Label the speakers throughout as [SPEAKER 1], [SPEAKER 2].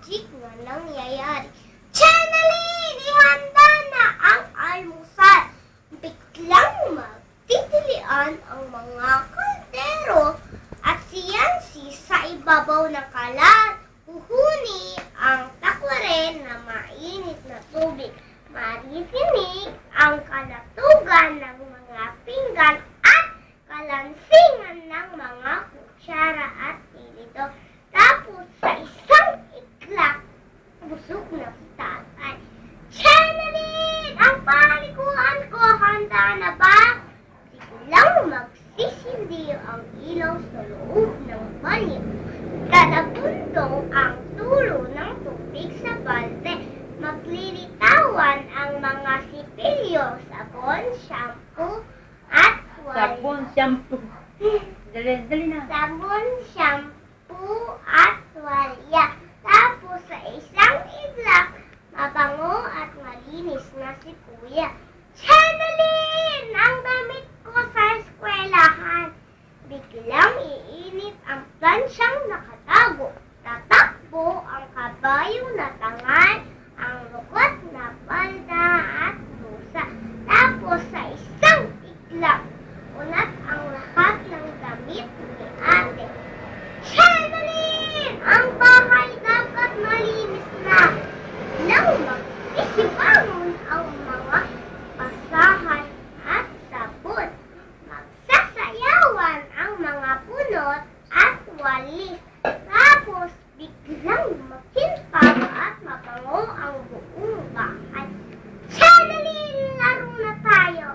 [SPEAKER 1] magic na nangyayari. Channeling! Ihanda na ang almusal. Biglang magtitilian ang mga kaldero at si Yancy sa ibabaw ng kalan. Huhuni ang takwaren na mainit na tubig. Maririnig ang kalatugan ng mga pinggan at kalansingan ng mga kutsara at tilito. Tapos sa isang iglap, busog na si tatay. Channeling! Ang paliguan ko, handa na ba? Biglang magsisindi ang ilaw sa loob ng banyo. Lalabundong ang tulo ng tubig sa balde. Maglilitawan ang mga sipilyo, sabon, shampoo, at
[SPEAKER 2] Sabon, shampoo. Dali na.
[SPEAKER 1] sabon, shampoo, at tuwalya. Tapos sa isang iglap, mabango at malinis na si Kuya. Channeling! Ang damit ko sa eskwelahan. Biglang iinit ang plansyang nakatago. Tatakbo ang kabayo na tangan, ang lukot na palda at blusa. Tapos sa isang iglap, unat ang lahat ng damit ni ate. Channeling! Ang bahay dapat malinis na. Nang magsisibangon ang mga pasahan at sabon. Magsasayawan ang mga punot at walis. Tapos biglang makintab at mabango ang buong bahay. Channeling! Laro na tayo!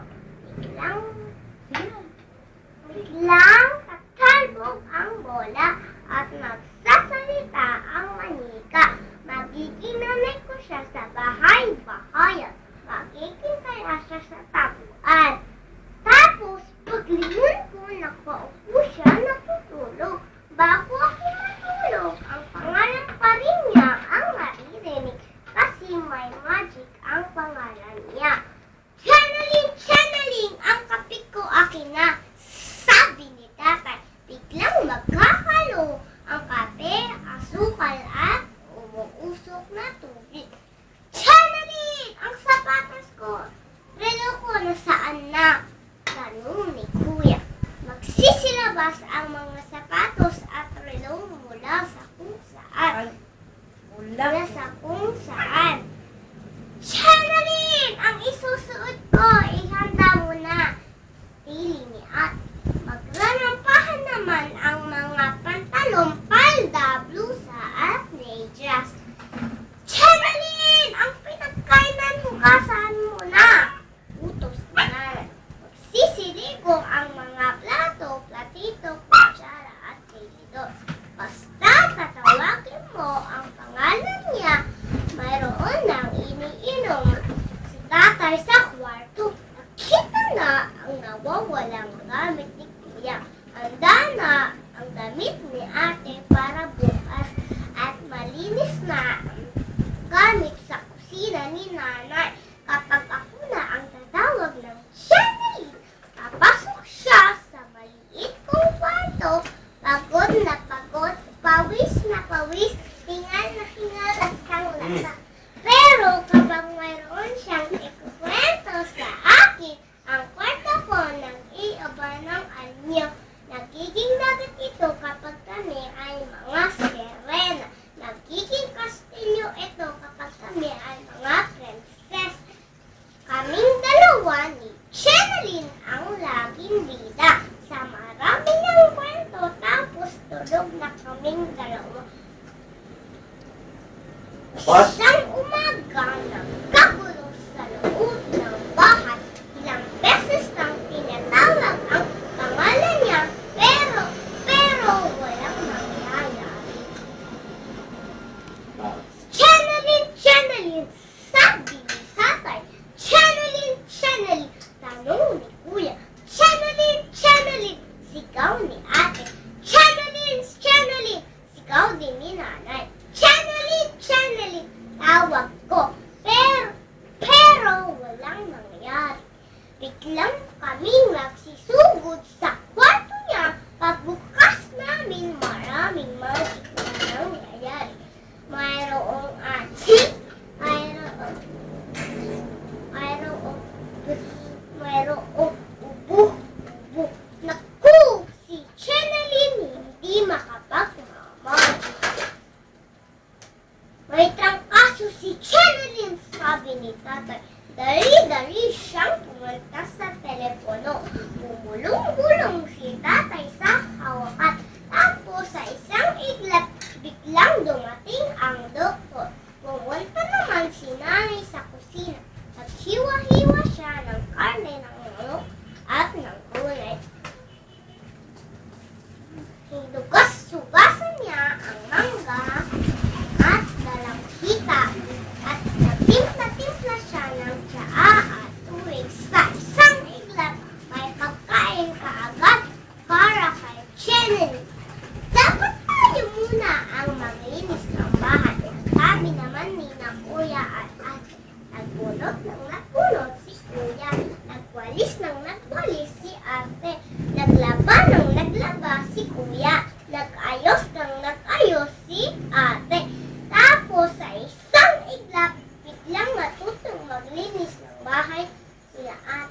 [SPEAKER 1] Biglang tatalbog ang bola at magsasalita ang manika. Magiging nanay ko siya sa bahay-bahayan. Magiging kaya siya sa tapuan. Tapos, paglingon ko, nakaupo siya, natutulog. Bago ako matulog, ang pangalan pa rin niya ang maririnig kasi may magic ang pangalan niya. Channeling! Channeling! Ang kape ko akin na! Sabi ni tatay. Biglang magkakalo ang kape, asukal at umuusok na tubig. Channeling! Ang sapatos ko! Relo ko nasaan na? Tanong ni Kuya. Magsisilabas ang mga sapatos at relo mula sa kung saan. Mula sa kung saan. Channeling! Ang isusuot ko, ihanda mo na. Tili ni Ate. Magrarampahan naman ang mga pantalong, palda, blusa at medyas. Channeling! Ang pinagkainan hugasan mo na. Utos na nanay. Magsisiligo ang mga plato, platito, kutsara at tilidor. Basta tatawagin mo ang pangalan niya, mayroon nang iniinom. Si tatay sa kwarto. Nakita na ang nawawalang gamit ni Kuya. Handa na ang damit ni ate para bukas at malinis na ang gamit sa kusina ni nanay. Kapag ako na ang tatawag ng Channeling, papasok siya sa maliit kong kwarto. Pagod na pagod, pawis na pawis, hingal na hingal at kanglasa. Pero kapag mayroon siyang ikukwento sa akin, ang kwarto ko nang iaba ng anyo. Nagiging dagat ito kapag kami ay mga sirena. Nagiging kastilyo ito kapag kami ay mga princess. Kaming dalawa ni Channeling ang laging bida. Sa marami ng kwento, tapos tulog na kaming dalawa. Isang umaga, nagkagulo sa loob ng bahay. Ilang beses nang tinatawag ang pangalan niya, pero walang nangyayari. Channeling! Channeling! Sabi ni tatay. Channeling! Channeling! Tanong ni Kuya. Channeling! Channeling! Sigaw ni ate. Channeling! Channeling! Sigaw din ni nanay. Channeling! Channeling! Tawag ko. Pero si Cherilyn, sabi ni tatay. Dali-dali siyang pumunta sa telepono. Bumulong-bulong si tatay sa hawakan. Tapos sa isang iglap, biglang dumating ang doktor. Pumunta naman si nanay sa kusina. Naghiwa-hiwa siya ng karne ng manok at ng gulay. Hinugas-sugasan niya ang mangga at dalaghita at nagtimpla-timpla siya ng tsaa at tuwing sa isang iglap may pagkain kaagad para kay Cherilyn. Dapat tayo muna ang maglinis ng bahay. Sabi naman ni na kuya at ate. Nagbunot ng nagbunot si kuya. Nagwalis ng nagwalis si ate. Naglaba ng naglaba si kuya. Nag-ayos ng nag-ayos si ate. Tapos sa isang iglap, biglang natutong maglinis ng bahay sila ate.